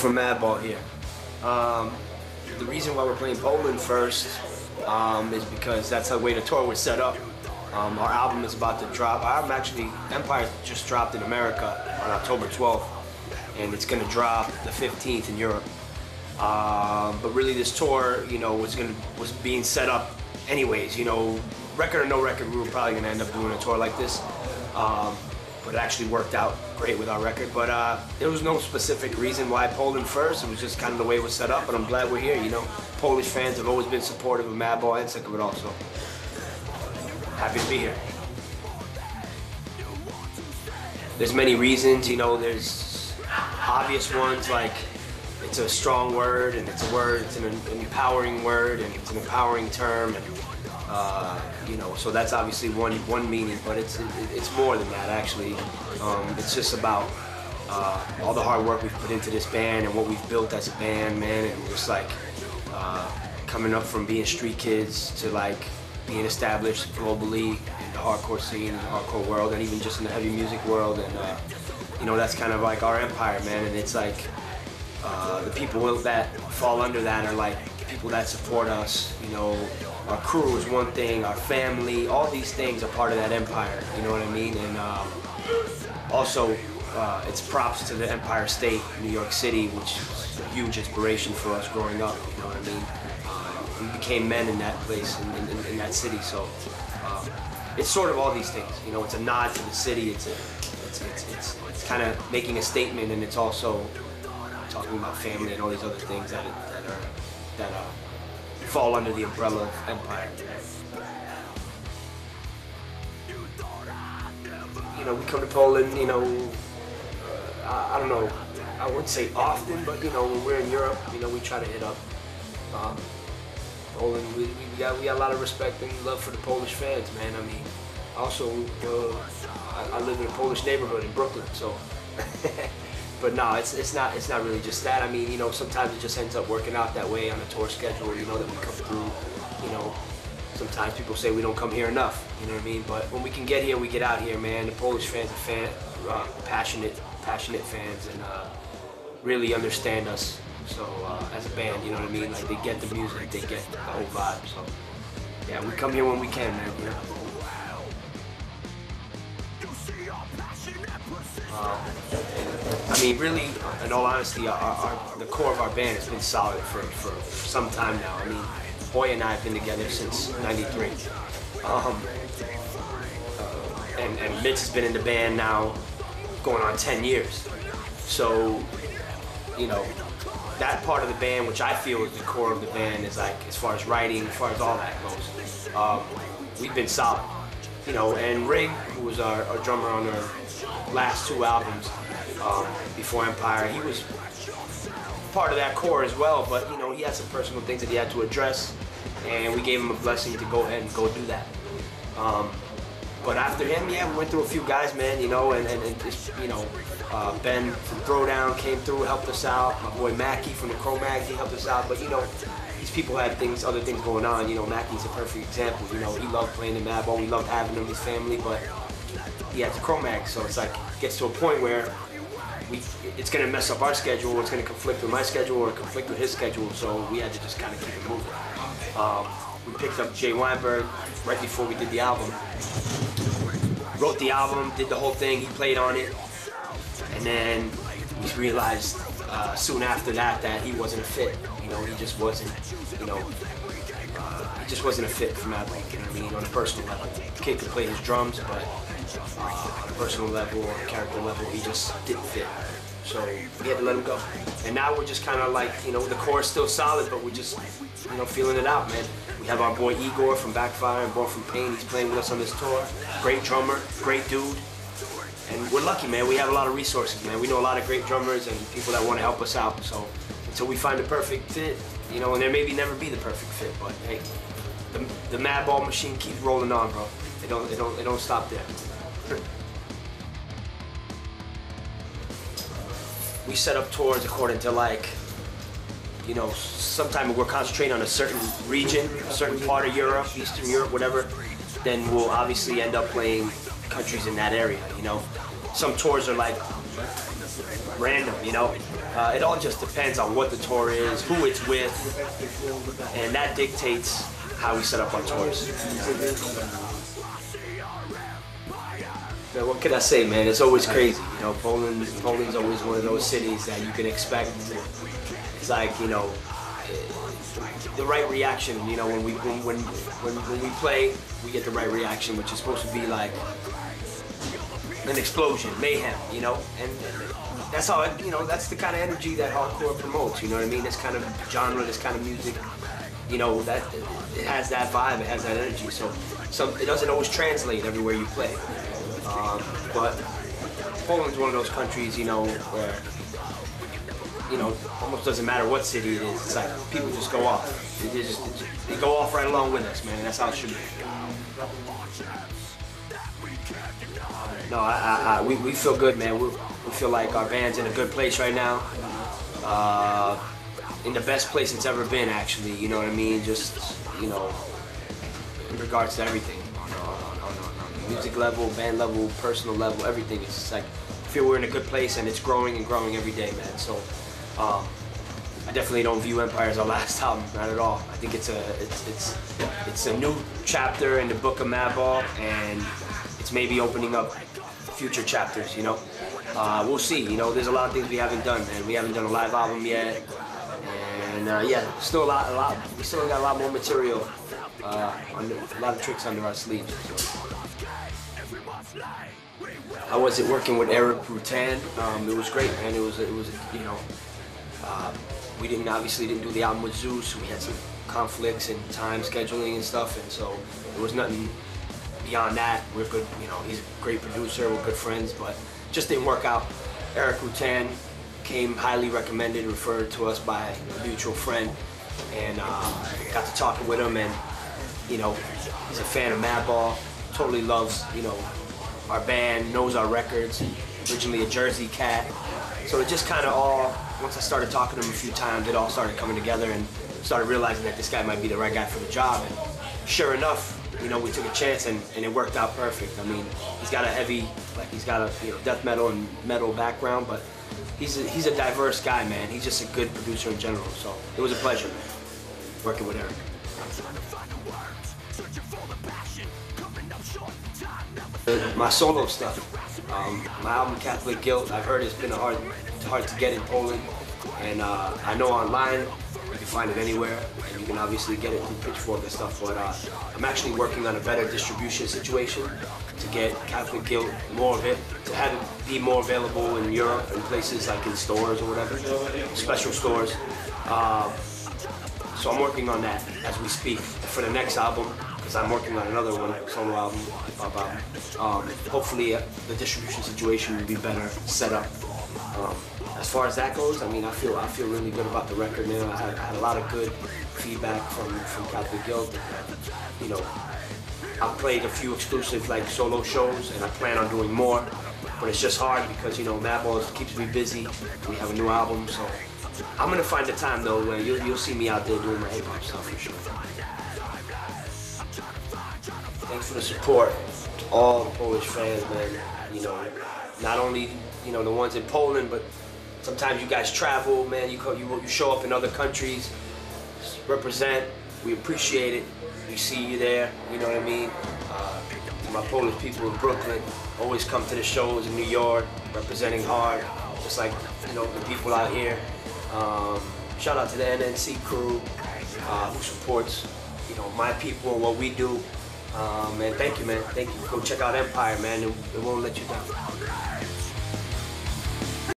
from Madball here. The reason why we're playing Poland first is because that's the way the tour was set up. Our album is about to drop. Our album actually, Empire just dropped in America on October 12th, and it's gonna drop the 15th in Europe. But really this tour, you know, was being set up anyways, you know, record or no record, we were probably gonna end up doing a tour like this. But it actually worked out great with our record. But there was no specific reason why Poland first. It was just kind of the way it was set up, and I'm glad we're here, you know. Polish fans have always been supportive of Madball and sick of it also. Happy to be here. There's many reasons, you know, there's obvious ones like it's a strong word, and it's a word, it's an empowering word, and it's an empowering term, and you know, so that's obviously one meaning, but it's more than that actually. It's just about all the hard work we've put into this band and what we've built as a band, man, and just like coming up from being street kids to like being established globally in the hardcore scene, in the hardcore world, and even just in the heavy music world, and you know, that's kind of like our empire, man, and it's like the people that fall under that are like people that support us, you know. Our crew is one thing, our family, all these things are part of that empire, you know what I mean? And also, it's props to the Empire State, New York City, which is a huge inspiration for us growing up, you know what I mean? We became men in that place, in that city, so it's sort of all these things, you know. It's a nod to the city, it's kind of making a statement, and it's also talking about family and all these other things that fall under the umbrella of Empire. You know, we come to Poland, you know, I don't know, I wouldn't say often, but you know, when we're in Europe, you know, we try to hit up Poland. We got a lot of respect and love for the Polish fans, man. I mean, also, I live in a Polish neighborhood in Brooklyn, so. But no, it's not really just that. I mean, you know, sometimes it just ends up working out that way on a tour schedule, you know, that we come through, you know. Sometimes people say we don't come here enough, you know what I mean? But when we can get here, we get out here, man. The Polish fans are passionate fans, and really understand us. So as a band, you know what I mean? Like, they get the music, they get the whole vibe. So yeah, we come here when we can, man, you know. I mean, really, in all honesty, the core of our band has been solid for some time now. I mean, Boy and I have been together since '93. And Mitch has been in the band now going on 10 years. So, you know, that part of the band, which I feel is the core of the band, is like, as far as writing, as far as all that goes, we've been solid. You know, and Rig, who was our drummer on our last two albums, before Empire, he was part of that core as well, but you know, he had some personal things that he had to address, and we gave him a blessing to go ahead and go do that. But after him, yeah, we went through a few guys, man, you know, and you know, Ben from Throwdown came through, helped us out. My boy Mackie from the Cro-Mags, he helped us out, but you know, these people had other things going on. You know, Mackie's a perfect example. You know, he loved playing in Madball, we loved having him, his family, but he had the Cro-Mags, so it's like, it gets to a point where it's going to mess up our schedule, it's going to conflict with my schedule or conflict with his schedule, so we had to just kind of keep it moving. We picked up Jay Weinberg right before we did the album. Wrote the album, did the whole thing, he played on it, and then we realized soon after that he wasn't a fit. You know, he just wasn't, you know, he just wasn't a fit for Madball, you know what I mean, on a personal level. The kid could play his drums, but on a personal level or a character level, he just didn't fit. So we had to let him go. And now we're just kind of like, you know, the core is still solid, but we're just, you know, feeling it out, man. We have our boy Igor from Backfire and Born from Pain. He's playing with us on this tour. Great drummer, great dude. And we're lucky, man. We have a lot of resources, man. We know a lot of great drummers and people that want to help us out. So until we find the perfect fit, you know, and there maybe never be the perfect fit, but hey, the Madball machine keeps rolling on, bro. It don't stop there. We set up tours according to, like, you know, sometimes we're concentrating on a certain region, a certain part of Europe, Eastern Europe, whatever, then we'll obviously end up playing countries in that area, you know. Some tours are like random, you know. It all just depends on what the tour is, who it's with, and that dictates how we set up our tours. Now, what can I say, man? It's always crazy. You know, Poland's always one of those cities that you can expect. It's like, you know, the right reaction. You know, when we play, we get the right reaction, which is supposed to be like an explosion, mayhem. You know, and that's how you know. That's the kind of energy that hardcore promotes. You know what I mean? This kind of genre, this kind of music. You know, that it has that vibe, it has that energy. So it doesn't always translate everywhere you play. But Poland's one of those countries, you know, where, you know, almost doesn't matter what city it is. It's like people just go off. They go off right along with us, man. And that's how it should be. No, we feel good, man. We feel like our band's in a good place right now. In the best place it's ever been, actually. You know what I mean? Just, you know, in regards to everything. On music level, band level, personal level, everything. It's just like, I feel we're in a good place and it's growing and growing every day, man. So, I definitely don't view Empire as our last album, not at all. I think it's a new chapter in the book of MADBALL, and it's maybe opening up future chapters, you know. We'll see, you know, there's a lot of things we haven't done, man. We haven't done a live album yet, and yeah, still we still got a lot more material, a lot of tricks under our sleeves. How was it working with Eric Rutan? It was great, man. It was you know, we obviously didn't do the album with Zeus. We had some conflicts and time scheduling and stuff, and so there was nothing beyond that. We're good, you know, he's a great producer, we're good friends, but just didn't work out. Eric Rutan came highly recommended, referred to us by a mutual friend, and got to talking with him, and, you know, he's a fan of MADBALL, totally loves, you know, our band, knows our records, originally a Jersey cat. So it just kind of all, once I started talking to him a few times, it all started coming together and started realizing that this guy might be the right guy for the job. And sure enough, you know, we took a chance and it worked out perfect. I mean, he's got a heavy, like he's got a, you know, death metal and metal background, but he's a diverse guy, man. He's just a good producer in general. So it was a pleasure, man, working with Eric. My solo stuff, my album Catholic Guilt, I've heard it's been hard to get in Poland, and I know online you can find it anywhere, and you can obviously get it through Pitchfork and stuff, but I'm actually working on a better distribution situation to get Catholic Guilt, more of it, to have it be more available in Europe and places like in stores or whatever, special stores. So I'm working on that as we speak for the next album, because I'm working on another one, solo album, hip-hop album. Hopefully the distribution situation will be better set up. As far as that goes, I mean, I feel really good about the record now. I had a lot of good feedback from Catholic Guilt. You know, I've played a few exclusive like solo shows, and I plan on doing more. But it's just hard because, you know, MADBALL keeps me busy. We have a new album, so I'm gonna find the time though where you'll see me out there doing my hip hop stuff for sure. Thanks for the support to all the Polish fans, man. You know, not only, you know, the ones in Poland, but sometimes you guys travel, man. You show up in other countries, represent. We appreciate it. We see you there. You know what I mean? My Polish people in Brooklyn always come to the shows in New York, representing hard, just like, you know, the people out here. Shout out to the NNC crew who supports, you know, my people and what we do. Man, thank you, man. Thank you. Go check out Empire, man. It won't let you down.